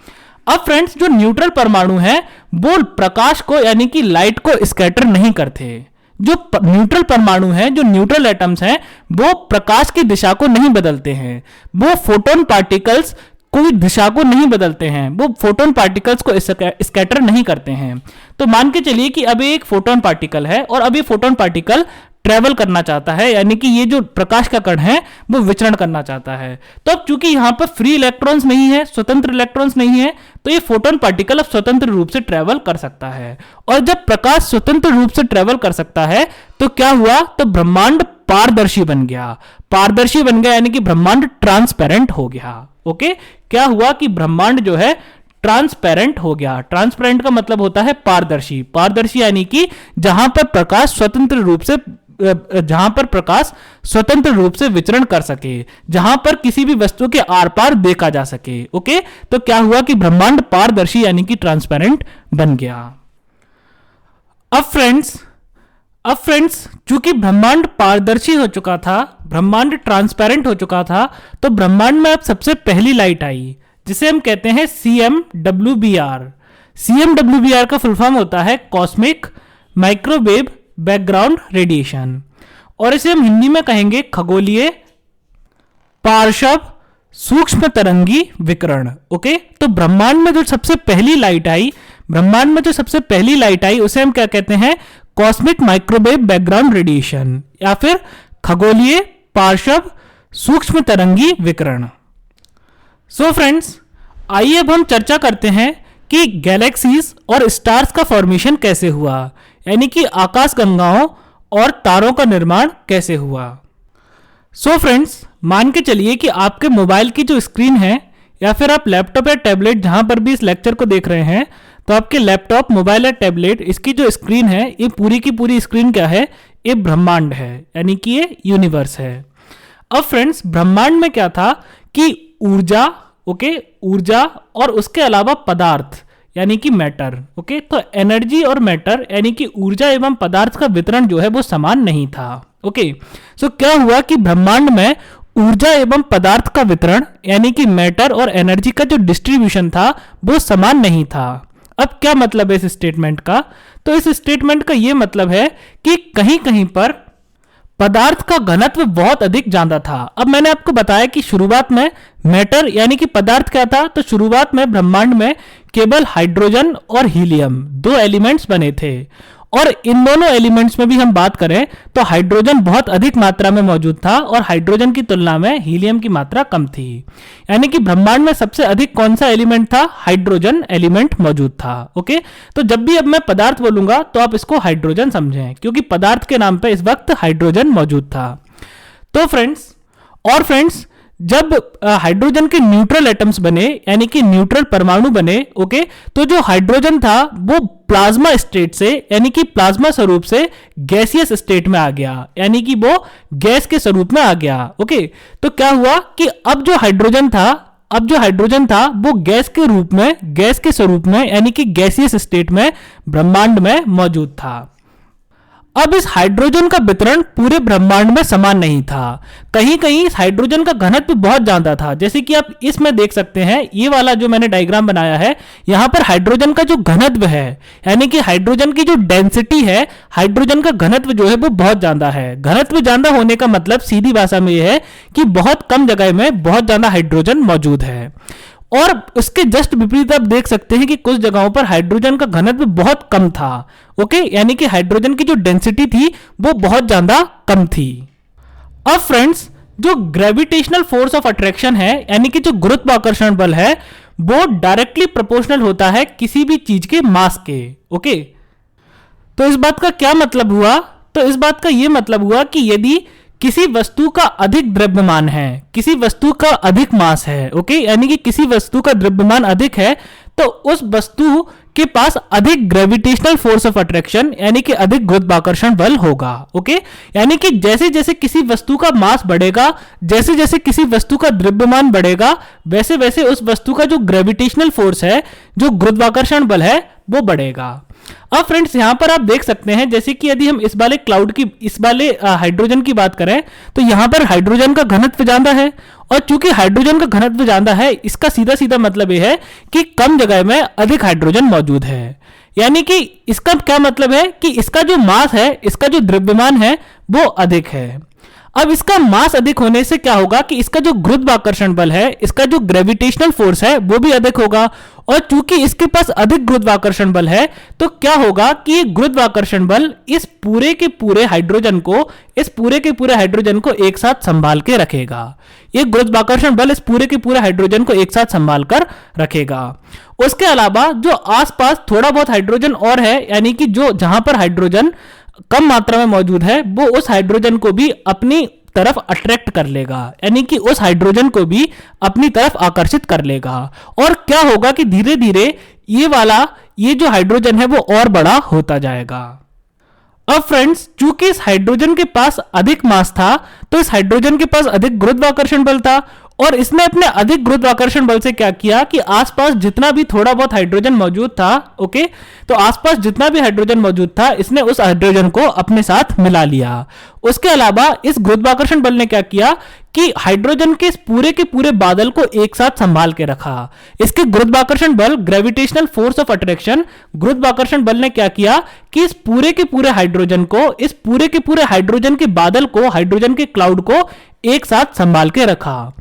अब फ्रेंड्स, जो न्यूट्रल परमाणु है वो प्रकाश को, यानी कि लाइट को स्कैटर नहीं करते। जो न्यूट्रल परमाणु हैं, जो न्यूट्रल एटम्स हैं, वो प्रकाश की दिशा को नहीं बदलते हैं। वो फोटोन पार्टिकल्स कोई दिशा को नहीं बदलते हैं, वो फोटोन पार्टिकल्स को स्कैटर नहीं करते हैं। तो मान के चलिए कि अब एक फोटोन पार्टिकल है और अब ये फोटोन पार्टिकल ट्रेवल करना चाहता है, यानी कि ये जो प्रकाश का कण है वो विचरण करना चाहता है। तो अब चूंकि यहां पर फ्री इलेक्ट्रॉन्स नहीं है, स्वतंत्र इलेक्ट्रॉन्स नहीं है, तो ये फोटोन पार्टिकल अब स्वतंत्र रूप से ट्रेवल कर सकता है। और जब प्रकाश स्वतंत्र रूप से ट्रेवल कर सकता है तो क्या हुआ, तो ब्रह्मांड पारदर्शी बन गया। पारदर्शी बन गया यानी कि ब्रह्मांड ट्रांसपेरेंट हो गया, ओके। क्या हुआ कि ब्रह्मांड जो है ट्रांसपेरेंट हो गया। ट्रांसपेरेंट का मतलब होता है पारदर्शी। पारदर्शी यानी कि जहां पर प्रकाश स्वतंत्र रूप से विचरण कर सके, जहां पर किसी भी वस्तु के आर पार देखा जा सके, ओके। तो क्या हुआ कि ब्रह्मांड पारदर्शी यानी कि ट्रांसपेरेंट बन गया। अब फ्रेंड्स, चूंकि ब्रह्मांड पारदर्शी हो चुका था, ब्रह्मांड ट्रांसपेरेंट हो चुका था, तो ब्रह्मांड में अब सबसे पहली लाइट आई, जिसे हम कहते हैं CMWBR। CMWBR का फुल फॉर्म होता है कॉस्मिक माइक्रोवेव बैकग्राउंड रेडिएशन, और इसे हम हिंदी में कहेंगे खगोलीय पार्श्व सूक्ष्म तरंगी विकिरण, ओके। तो ब्रह्मांड में जो सबसे पहली लाइट आई उसे हम क्या कहते हैं, कॉस्मिक माइक्रोवेव बैकग्राउंड रेडिएशन या फिर खगोलीय पार्श्व सूक्ष्म तरंगी विकिरण। सो फ्रेंड्स, आइए अब हम चर्चा करते हैं कि गैलेक्सीज और स्टार्स का फॉर्मेशन कैसे हुआ, यानी कि आकाश गंगाओं और तारों का निर्माण कैसे हुआ। सो फ्रेंड्स, मान के चलिए कि आपके मोबाइल की जो स्क्रीन है, या फिर आप लैपटॉप या टैबलेट जहां पर भी इस लेक्चर को देख रहे हैं, तो आपके लैपटॉप, मोबाइल या टैबलेट, इसकी जो स्क्रीन है, ये पूरी की पूरी स्क्रीन क्या है, ये ब्रह्मांड है, यानी कि ये यूनिवर्स है। अब फ्रेंड्स, ब्रह्मांड में क्या था कि ऊर्जा, ओके, ऊर्जा और उसके अलावा पदार्थ यानी कि मैटर, ओके। तो एनर्जी और मैटर यानी कि ऊर्जा एवं पदार्थ का वितरण जो है वो समान नहीं था, ओके। सो क्या हुआ कि ब्रह्मांड में ऊर्जा एवं पदार्थ का वितरण यानी कि मैटर और एनर्जी का जो डिस्ट्रीब्यूशन था वो समान नहीं था। अब क्या मतलब है इस स्टेटमेंट का, तो इस स्टेटमेंट का यह मतलब है कि कहीं कहीं पर पदार्थ का घनत्व बहुत अधिक ज्यादा था। अब मैंने आपको बताया कि शुरुआत में मैटर यानी कि पदार्थ क्या था, तो शुरुआत में ब्रह्मांड में केवल हाइड्रोजन और हीलियम दो एलिमेंट्स बने थे, और इन दोनों एलिमेंट्स में भी हम बात करें तो हाइड्रोजन बहुत अधिक मात्रा में मौजूद था और हाइड्रोजन की तुलना में हीलियम की मात्रा कम थी। यानी कि ब्रह्मांड में सबसे अधिक कौन सा एलिमेंट था, हाइड्रोजन एलिमेंट मौजूद था, ओके। तो जब भी अब मैं पदार्थ बोलूंगा तो आप इसको हाइड्रोजन समझें, क्योंकि पदार्थ के नाम पे इस वक्त हाइड्रोजन मौजूद था। तो फ्रेंड्स जब हाइड्रोजन के न्यूट्रल एटम्स बने यानी कि न्यूट्रल परमाणु बने, ओके, तो जो हाइड्रोजन था वो प्लाज्मा स्टेट से यानी कि प्लाज्मा स्वरूप से गैसियस स्टेट में आ गया, यानी कि वो गैस के स्वरूप में आ गया, ओके। तो क्या हुआ कि अब जो हाइड्रोजन था वो गैस के स्वरूप में यानी कि गैसियस स्टेट में ब्रह्मांड में मौजूद था। अब इस हाइड्रोजन का वितरण पूरे ब्रह्मांड में समान नहीं था। कहीं कहीं इस हाइड्रोजन का घनत्व बहुत ज्यादा था, जैसे कि आप इसमें देख सकते हैं, ये वाला जो मैंने डायग्राम बनाया है, यहां पर हाइड्रोजन का जो घनत्व है, यानी कि हाइड्रोजन की जो डेंसिटी है, हाइड्रोजन का घनत्व जो है वो बहुत ज्यादा है। घनत्व ज्यादा होने का मतलब सीधी भाषा में यह है कि बहुत कम जगह में बहुत ज्यादा हाइड्रोजन मौजूद है। और उसके जस्ट विपरीत आप देख सकते हैं कि कुछ जगहों पर हाइड्रोजन का घनत्व बहुत कम था। ओके, यानी कि हाइड्रोजन की जो डेंसिटी थी वो बहुत ज्यादा कम थी। अब फ्रेंड्स, जो ग्रेविटेशनल फोर्स ऑफ अट्रैक्शन है, यानी कि जो गुरुत्वाकर्षण बल है, वो डायरेक्टली प्रोपोर्शनल होता है किसी भी चीज के मास के। ओके, तो इस बात का क्या मतलब हुआ? तो इस बात का यह मतलब हुआ कि यदि किसी वस्तु का अधिक द्रव्यमान है, किसी वस्तु का अधिक मास है, ओके, यानी कि किसी वस्तु का द्रव्यमान अधिक है, तो उस वस्तु के पास अधिक ग्रेविटेशनल फोर्स ऑफ अट्रैक्शन, यानी कि अधिक गुरुत्वाकर्षण बल होगा। ओके, यानी कि जैसे जैसे किसी वस्तु का मास बढ़ेगा, जैसे जैसे किसी वस्तु का द्रव्यमान बढ़ेगा, वैसे वैसे उस वस्तु का जो ग्रेविटेशनल फोर्स है, जो गुरुत्वाकर्षण बल है, वो बढ़ेगा। अब फ्रेंड्स, यहां पर आप देख सकते हैं, जैसे कि यदि हम इस वाले क्लाउड की, इस वाले हाइड्रोजन की बात करें, तो यहां पर हाइड्रोजन का घनत्व ज्यादा है, और चूंकि हाइड्रोजन का घनत्व ज्यादा है, इसका सीधा सीधा मतलब यह है कि कम जगह में अधिक हाइड्रोजन मौजूद है। यानी कि इसका क्या मतलब है कि इसका जो मास है, इसका जो द्रव्यमान है, वो अधिक है। अब इसका मास अधिक होने से क्या होगा कि इसका जो गुरुत्वाकर्षण बल है, इसका जो ग्रेविटेशनल फोर्स है, वो भी अधिक होगा। और चूंकि इसके पास अधिक गुरुत्वाकर्षण बल है, तो क्या होगा कि ये गुरुत्वाकर्षण बल इस पूरे के पूरे हाइड्रोजन को, इस पूरे के पूरे हाइड्रोजन को एक साथ संभाल के रखेगा। ये गुरुत्वाकर्षण बल इस पूरे के पूरे हाइड्रोजन को एक साथ संभाल कर रखेगा। उसके अलावा जो आसपास थोड़ा बहुत हाइड्रोजन और है, यानी कि जो जहां पर हाइड्रोजन कम मात्रा में मौजूद है, वो उस हाइड्रोजन को भी अपनी तरफ अट्रैक्ट कर लेगा, यानी कि उस हाइड्रोजन को भी अपनी तरफ आकर्षित कर लेगा। और क्या होगा कि धीरे धीरे ये जो हाइड्रोजन है वो और बड़ा होता जाएगा। अब फ्रेंड्स, चूंकि इस हाइड्रोजन के पास अधिक मास था, तो इस हाइड्रोजन के पास अधिक गुरुत्वाकर्षण बल था, और इसने अपने अधिक गुरुत्वाकर्षण बल से क्या किया कि आसपास जितना भी थोड़ा बहुत हाइड्रोजन मौजूद था, ओके, तो आसपास जितना भी हाइड्रोजन मौजूद था, इसने उस हाइड्रोजन को अपने साथ मिला लिया। उसके अलावा इस गुरुत्वाकर्षण बल ने क्या किया कि हाइड्रोजन के इस पूरे के पूरे बादल को एक साथ संभाल के रखा। इसके गुरुत्वाकर्षण बल, ग्रेविटेशनल फोर्स ऑफ अट्रैक्शन, गुरुत्वाकर्षण बल ने क्या किया कि इस पूरे के पूरे हाइड्रोजन को, इस पूरे के पूरे हाइड्रोजन के बादल को, हाइड्रोजन के क्लाउड को एक साथ संभाल के रखा।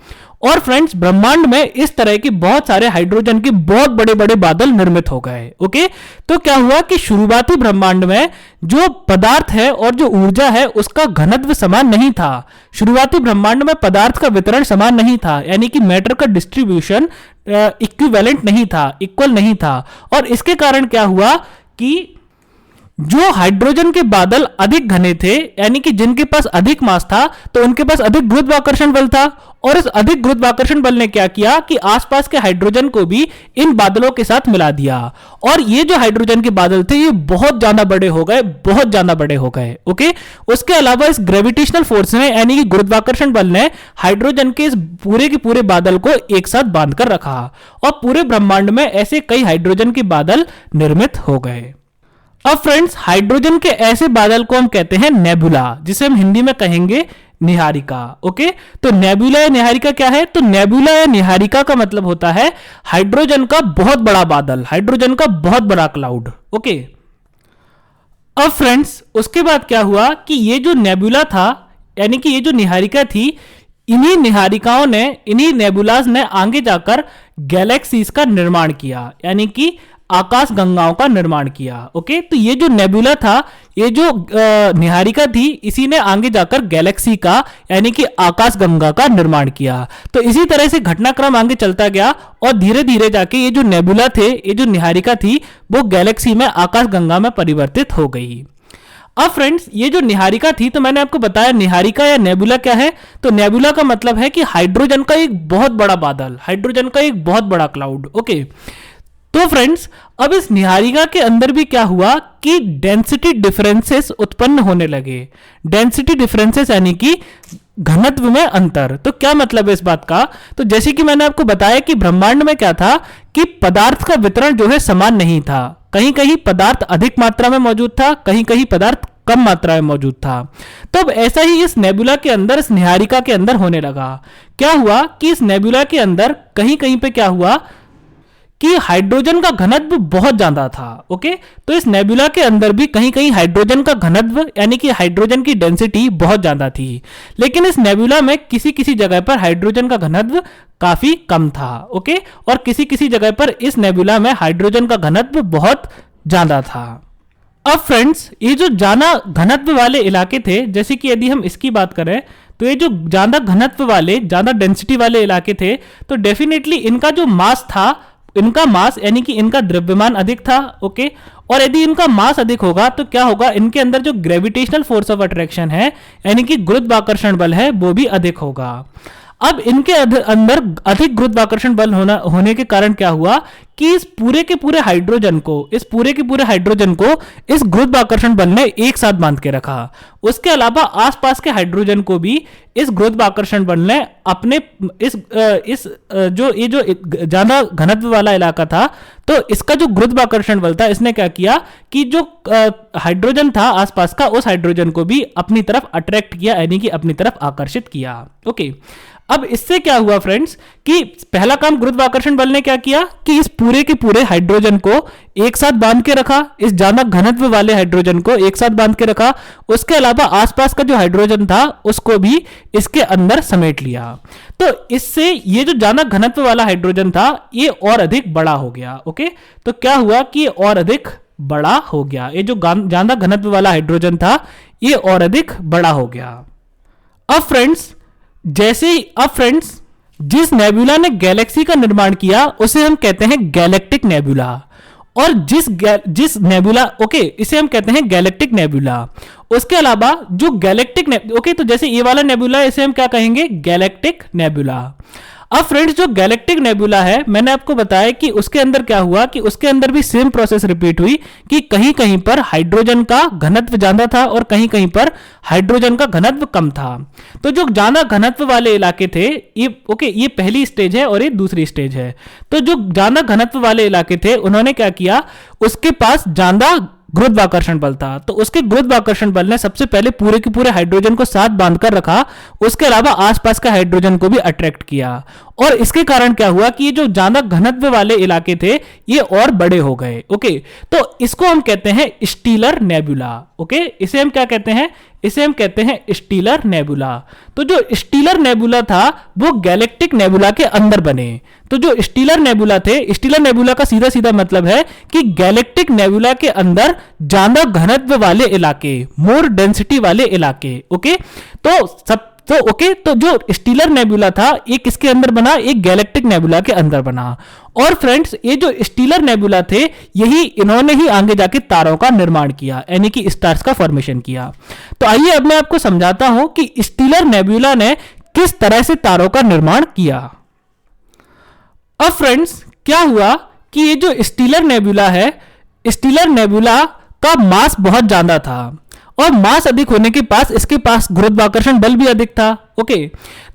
और फ्रेंड्स, ब्रह्मांड में इस तरह के बहुत सारे हाइड्रोजन के बहुत बड़े बड़े बादल निर्मित हो गए। ओके, तो क्या हुआ कि शुरुआती ब्रह्मांड में जो पदार्थ है और जो ऊर्जा है, उसका घनत्व समान नहीं था। शुरुआती ब्रह्मांड में पदार्थ का वितरण समान नहीं था, यानी कि मैटर का डिस्ट्रीब्यूशन इक्विवेलेंट नहीं था, इक्वल नहीं था। और इसके कारण क्या हुआ कि जो हाइड्रोजन के बादल अधिक घने थे, यानी कि जिनके पास अधिक मास था, तो उनके पास अधिक गुरुत्वाकर्षण बल था, और इस अधिक गुरुत्वाकर्षण बल ने क्या किया कि आसपास के हाइड्रोजन को भी इन बादलों के साथ मिला दिया। और ये जो हाइड्रोजन के बादल थे, ये बहुत ज्यादा बड़े हो गए, बहुत ज्यादा बड़े हो गए। ओके, उसके अलावा इस ग्रेविटेशनल फोर्स ने, यानी कि गुरुत्वाकर्षण बल ने हाइड्रोजन के इस पूरे के पूरे बादल को एक साथ बांध कर रखा, और पूरे ब्रह्मांड में ऐसे कई हाइड्रोजन के बादल निर्मित हो गए। अब फ्रेंड्स, हाइड्रोजन के ऐसे बादल को हम कहते हैं नेबुला, जिसे हम हिंदी में कहेंगे निहारिका। ओके, तो नेबुला या निहारिका क्या है? तो नेबुला या निहारिका का मतलब होता है हाइड्रोजन का बहुत बड़ा बादल, हाइड्रोजन का बहुत बड़ा क्लाउड। ओके, अब फ्रेंड्स, उसके बाद क्या हुआ कि ये जो नेबुला था, यानी कि ये जो निहारिका थी, इन्हीं निहारिकाओं ने, इन्हीं नेबुलाज ने आगे जाकर गैलेक्सीज का निर्माण किया, यानी कि आकाश गंगाओं का निर्माण किया। ओके, तो ये जो नेबुला था, ये जो निहारिका थी, इसी ने आगे जाकर गैलेक्सी का, यानी कि आकाश गंगा का निर्माण किया। तो इसी तरह से घटनाक्रम आगे चलता गया, और धीरे धीरे जाके ये जो नेबुला थे, ये जो निहारिका थी, वो गैलेक्सी में, आकाश गंगा में परिवर्तित हो गई। अब फ्रेंड्स, ये जो निहारिका थी, तो मैंने आपको बताया निहारिका या नेबुला क्या है। तो नेबुला का मतलब है कि हाइड्रोजन का एक बहुत बड़ा बादल, हाइड्रोजन का एक बहुत बड़ा क्लाउड। ओके, तो फ्रेंड्स, अब इस निहारिका के अंदर भी क्या हुआ कि डेंसिटी डिफरेंसेस उत्पन्न होने लगे। डेंसिटी डिफरेंसेस यानी कि घनत्व में अंतर। तो क्या मतलब है इस बात का? तो जैसे कि मैंने आपको बताया कि ब्रह्मांड में क्या था कि पदार्थ का वितरण जो है समान नहीं था। कहीं कहीं पदार्थ अधिक मात्रा में मौजूद था, कहीं कहीं पदार्थ कम मात्रा में मौजूद था। तब ऐसा ही इस नेबुला के अंदर, इस निहारिका के अंदर होने लगा। क्या हुआ कि इस नेबुला के अंदर कहीं कहीं पे क्या हुआ कि हाइड्रोजन का घनत्व बहुत ज्यादा था। ओके, तो इस नेबुला के अंदर भी कहीं कहीं हाइड्रोजन का घनत्व यानी कि हाइड्रोजन की डेंसिटी बहुत ज्यादा थी, लेकिन इस नेबुला में किसी किसी जगह पर हाइड्रोजन का घनत्व काफी कम था। ओके, और किसी किसी जगह पर इस नेबुला में हाइड्रोजन का घनत्व बहुत ज्यादा था। अब फ्रेंड्स, ये जो ज्यादा घनत्व वाले इलाके थे, जैसे कि यदि हम इसकी बात करें तो ये जो ज्यादा घनत्व वाले, ज्यादा डेंसिटी वाले इलाके थे, तो डेफिनेटली इनका जो मास था, इनका मास यानी कि इनका द्रव्यमान अधिक था। ओके, और यदि इनका मास अधिक होगा तो क्या होगा, इनके अंदर जो ग्रेविटेशनल फोर्स ऑफ अट्रैक्शन है यानी कि गुरुत्वाकर्षण बल है वो भी अधिक होगा। अब इनके अंदर अधिक गुरुत्वाकर्षण बल होने के कारण क्या हुआ कि इस पूरे के पूरे हाइड्रोजन को इस गुरुत्वाकर्षण बल ने एक साथ बांध के रखा। उसके अलावा आसपास के हाइड्रोजन को भी इस गुरुत्वाकर्षण बल ने अपने ये जो ज्यादा घनत्व वाला इलाका था, तो इसका जो गुरुत्वाकर्षण बल था, इसने क्या किया कि जो हाइड्रोजन था आसपास का, उस हाइड्रोजन को भी अपनी तरफ अट्रैक्ट किया यानी कि अपनी तरफ आकर्षित किया। ओके, अब इससे क्या हुआ फ्रेंड्स कि पहला काम गुरुत्वाकर्षण बल ने क्या किया कि इस पूरे के पूरे हाइड्रोजन को एक साथ बांध के रखा, इस ज्यादा घनत्व वाले हाइड्रोजन को एक साथ बांध के रखा। उसके अलावा आसपास का जो हाइड्रोजन था उसको भी इसके अंदर समेट लिया। तो इससे ये जो ज्यादा घनत्व वाला हाइड्रोजन था ये और अधिक बड़ा हो गया। ओके, तो क्या हुआ कि ये और अधिक बड़ा हो गया, ये जो ज्यादा घनत्व वाला हाइड्रोजन था ये और अधिक बड़ा हो गया। अब फ्रेंड्स, जिस नेबुला ने गैलेक्सी का निर्माण किया उसे हम कहते हैं गैलेक्टिक नेबुला, और जिस नेबुला, ओके, इसे हम कहते हैं गैलेक्टिक नेबुला। उसके अलावा जो गैलेक्टिक ओके, तो जैसे ये वाला नेबुला, इसे हम क्या कहेंगे, गैलेक्टिक नेबुला। अब फ्रेंड्स, जो गैलेक्टिक नेबुला है, मैंने आपको बताया कि उसके अंदर क्या हुआ कि उसके अंदर भी सेम प्रोसेस रिपीट हुई कि कहीं कहीं पर हाइड्रोजन का घनत्व ज्यादा था और कहीं कहीं पर हाइड्रोजन का घनत्व कम था। तो जो ज्यादा घनत्व वाले इलाके थे, ये पहली स्टेज है और ये दूसरी स्टेज है। तो जो ज्यादा घनत्व वाले इलाके थे उन्होंने क्या किया, उसके पास ज्यादा गुरुत्वाकर्षण बल था, तो उसके गुरुत्वाकर्षण बल ने सबसे पहले पूरे के पूरे हाइड्रोजन को साथ बांधकर रखा। उसके अलावा आसपास का हाइड्रोजन को भी अट्रैक्ट किया, और इसके कारण क्या हुआ कि ये जो ज्यादा घनत्व वाले इलाके थे ये और बड़े हो गए। ओके, तो इसको हम कहते हैं स्टीलर नेबुला। ओके, इसे हम क्या कहते हैं, इसे हम कहते हैं स्टीलर नेबुला। तो जो स्टीलर नेबुला था वो गैलेक्टिक नेबुला के अंदर बने। तो जो स्टीलर नेबुला थे, स्टीलर नेबुला का सीधा सीधा मतलब है कि गैलेक्टिक नेबुला के अंदर ज्यादा घनत्व वाले इलाके, मोर डेंसिटी वाले इलाके। ओके, तो जो स्टीलर नेबुला था एक किसके अंदर बना, एक गैलेक्टिक नेबुला के अंदर बना। और फ्रेंड्स, ये जो स्टीलर नेबुला थे इन्होंने ही आगे जाके तारों का निर्माण किया यानी कि स्टार्स का फॉर्मेशन किया। तो आइए अब मैं आपको समझाता हूं कि स्टीलर नेबुला ने किस तरह से तारों का निर्माण किया। अब फ्रेंड्स, क्या हुआ कि ये जो स्टीलर नेबुला है, स्टीलर नेबुला का मास बहुत ज्यादा था, और मास अधिक होने के पास इसके पास गुरुत्वाकर्षण बल भी अधिक था। ओके,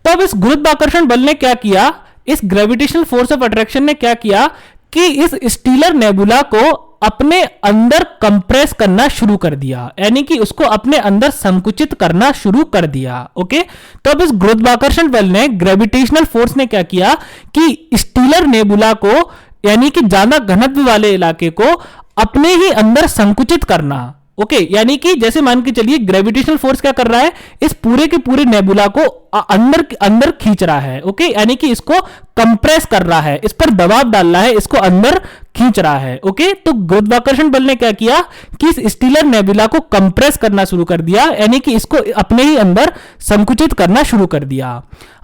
तब इस गुरुत्वाकर्षण बल ने क्या किया, इस ग्रेविटेशनल फोर्स ऑफ अट्रैक्शन ने क्या किया कि इस स्टीलर नेबुला को अपने अंदर कंप्रेस करना शुरू कर दिया, यानी कि उसको अपने अंदर संकुचित करना शुरू कर दिया। ओके, तब इस गुरुत्वाकर्षण बल ने, ग्रेविटेशनल फोर्स ने क्या किया कि स्टीलर नेबुला को यानी कि ज्यादा घनत्व वाले इलाके को अपने ही अंदर संकुचित करना। ओके, यानी कि जैसे मान के चलिए ग्रेविटेशनल फोर्स क्या कर रहा है, इस पूरे के पूरे नेबुला को अंदर खींच रहा है। ओके, यानी कि इसको कंप्रेस कर रहा है, इस पर दबाव डाल रहा है, इसको अंदर खींच रहा है। ओके, तो गुरुत्वाकर्षण बल ने क्या किया कि इस स्टीलर नेबुला को कंप्रेस करना शुरू कर दिया, यानी कि इसको अपने ही अंदर संकुचित करना शुरू कर दिया।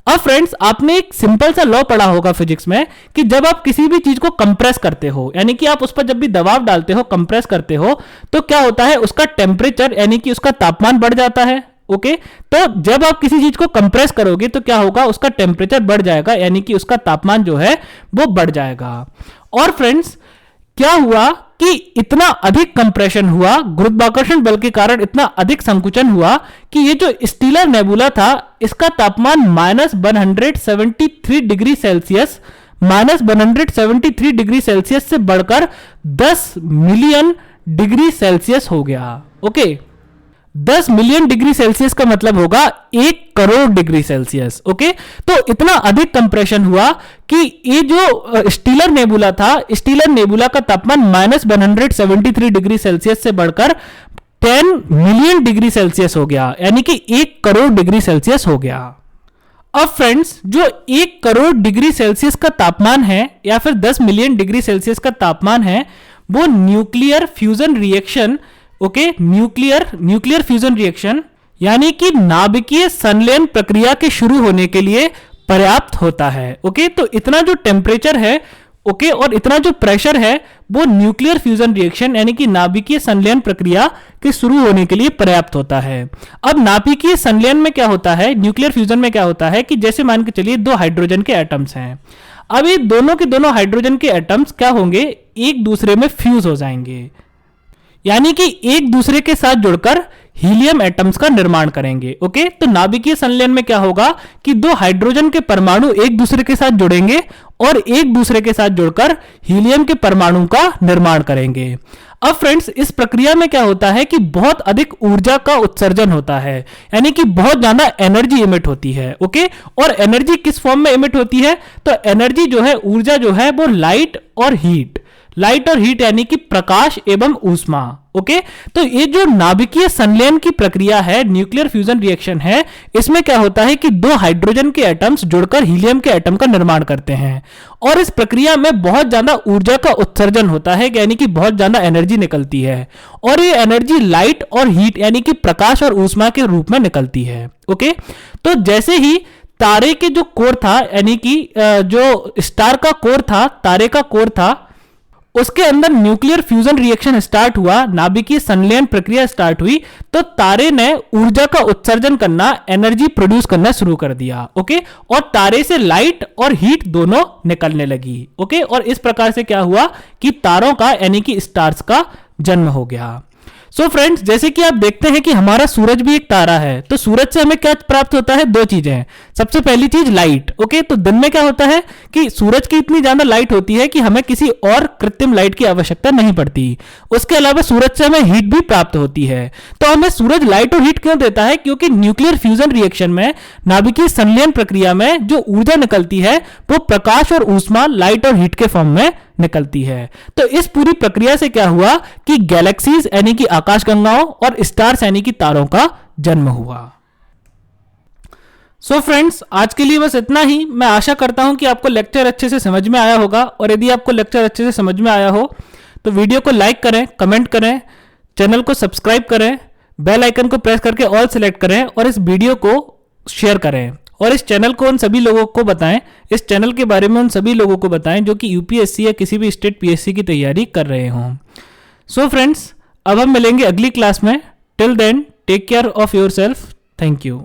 अब फ्रेंड्स, आपने एक सिंपल सा लॉ पढ़ा होगा फिजिक्स में कि जब आप किसी भी चीज को कंप्रेस करते हो, यानी कि आप उस पर जब भी दबाव डालते हो, कंप्रेस करते हो, तो क्या होता है, उसका टेम्परेचर यानी कि उसका तापमान बढ़ जाता है। ओके, तो जब आप किसी चीज को कंप्रेस करोगे तो क्या होगा, उसका टेम्परेचर बढ़ जाएगा, यानी कि उसका तापमान जो है वो बढ़ जाएगा। और फ्रेंड्स, क्या हुआ कि इतना अधिक कंप्रेशन हुआ, गुरुत्वाकर्षण बल के कारण इतना अधिक संकुचन हुआ कि ये जो स्टीलर नेबुला था इसका तापमान -173 डिग्री सेल्सियस -173 डिग्री सेल्सियस से बढ़कर 10 मिलियन डिग्री सेल्सियस हो गया। ओके, 10 मिलियन डिग्री सेल्सियस का मतलब होगा 1 करोड़ डिग्री सेल्सियस। ओके, तो इतना अधिक कंप्रेशन हुआ कि ये जो स्टीलर नेबुला था, स्टीलर नेबुला का तापमान -173 डिग्री सेल्सियस से बढ़कर 10 मिलियन डिग्री सेल्सियस हो गया, यानी कि 1 करोड़ डिग्री सेल्सियस हो गया। अब फ्रेंड्स, जो 1 करोड़ डिग्री सेल्सियस का तापमान है या फिर 10 मिलियन डिग्री सेल्सियस का तापमान है, वो nuclear fusion reaction, okay, nuclear fusion reaction यानी कि नाभिकीय संलयन प्रक्रिया के शुरू होने के लिए पर्याप्त होता है। ओके, तो इतना जो टेम्परेचर है, ओके, और इतना जो प्रेशर है, वो न्यूक्लियर फ्यूजन रिएक्शन यानी कि नाभिकीय संलयन प्रक्रिया के शुरू होने के लिए पर्याप्त होता है। अब नाभिकीय संलयन में क्या होता है, न्यूक्लियर फ्यूजन में क्या होता है कि जैसे मान के चलिए 2 हाइड्रोजन के एटम्स हैं। अब ये दोनों के दोनों हाइड्रोजन के एटम्स क्या होंगे, एक दूसरे में फ्यूज हो जाएंगे, यानी कि एक दूसरे के साथ जुड़कर हीलियम एटम्स का निर्माण करेंगे। ओके, तो नाभिकीय संलयन में क्या होगा कि 2 हाइड्रोजन के परमाणु एक दूसरे के साथ जुड़ेंगे और एक दूसरे के साथ जुड़कर हीलियम के परमाणु का निर्माण करेंगे। अब फ्रेंड्स, इस प्रक्रिया में क्या होता है कि बहुत अधिक ऊर्जा का उत्सर्जन होता है, यानी कि बहुत ज्यादा एनर्जी इमिट होती है। ओके, और एनर्जी किस फॉर्म में इमिट होती है, तो एनर्जी जो है, ऊर्जा जो है, वो लाइट और हीट यानी कि प्रकाश एवं ऊष्मा। ओके, तो ये जो नाभिकीय संलयन की प्रक्रिया है, न्यूक्लियर फ्यूजन रिएक्शन है, इसमें क्या होता है कि 2 हाइड्रोजन के एटम्स जुड़कर हीलियम के एटम का निर्माण करते हैं और इस प्रक्रिया में बहुत ज्यादा ऊर्जा का उत्सर्जन होता है, यानी कि बहुत ज्यादा एनर्जी निकलती है और ये एनर्जी लाइट और हीट यानी कि प्रकाश और ऊष्मा के रूप में निकलती है। ओके, तो जैसे ही तारे के जो कोर था, यानी कि जो स्टार का कोर था, तारे का कोर था, उसके अंदर न्यूक्लियर फ्यूजन रिएक्शन स्टार्ट हुआ, नाभिकीय संलयन प्रक्रिया स्टार्ट हुई, तो तारे ने ऊर्जा का उत्सर्जन करना, एनर्जी प्रोड्यूस करना शुरू कर दिया। ओके, और तारे से लाइट और हीट दोनों निकलने लगी। ओके, और इस प्रकार से क्या हुआ कि तारों का यानी कि स्टार्स का जन्म हो गया। सो फ्रेंड्स, जैसे कि आप देखते हैं कि हमारा सूरज भी एक तारा है, तो सूरज से हमें क्या प्राप्त होता है, 2 चीजें। सबसे पहली चीज लाइट। ओके, तो दिन में क्या होता है कि सूरज की इतनी ज्यादा लाइट होती है कि हमें किसी और कृत्रिम लाइट की आवश्यकता नहीं पड़ती। उसके अलावा सूरज से हमें हीट भी प्राप्त होती है। तो हमें सूरज लाइट और हीट क्यों देता है, क्योंकि न्यूक्लियर फ्यूजन रिएक्शन में, नाभिकीय संलयन प्रक्रिया में जो ऊर्जा निकलती है वो प्रकाश और ऊष्मा, लाइट और हीट के फॉर्म में निकलती है। तो इस पूरी प्रक्रिया से क्या हुआ कि गैलेक्सीज यानी कि आकाशगंगाओं और स्टार्स यानी कि तारों का जन्म हुआ। सो फ्रेंड्स, आज के लिए बस इतना ही। मैं आशा करता हूं कि आपको लेक्चर अच्छे से समझ में आया होगा, और यदि आपको लेक्चर अच्छे से समझ में आया हो तो वीडियो को लाइक करें, कमेंट करें, चैनल को सब्सक्राइब करें, बेल आइकन को प्रेस करके ऑल सेलेक्ट करें और इस वीडियो को शेयर करें और इस चैनल को उन सभी लोगों को बताएं, इस चैनल के बारे में उन सभी लोगों को बताएं जो कि यूपीएससी या किसी भी स्टेट पीएससी की तैयारी कर रहे हों। सो फ्रेंड्स, अब हम मिलेंगे अगली क्लास में। Till then, take care of yourself. Thank you.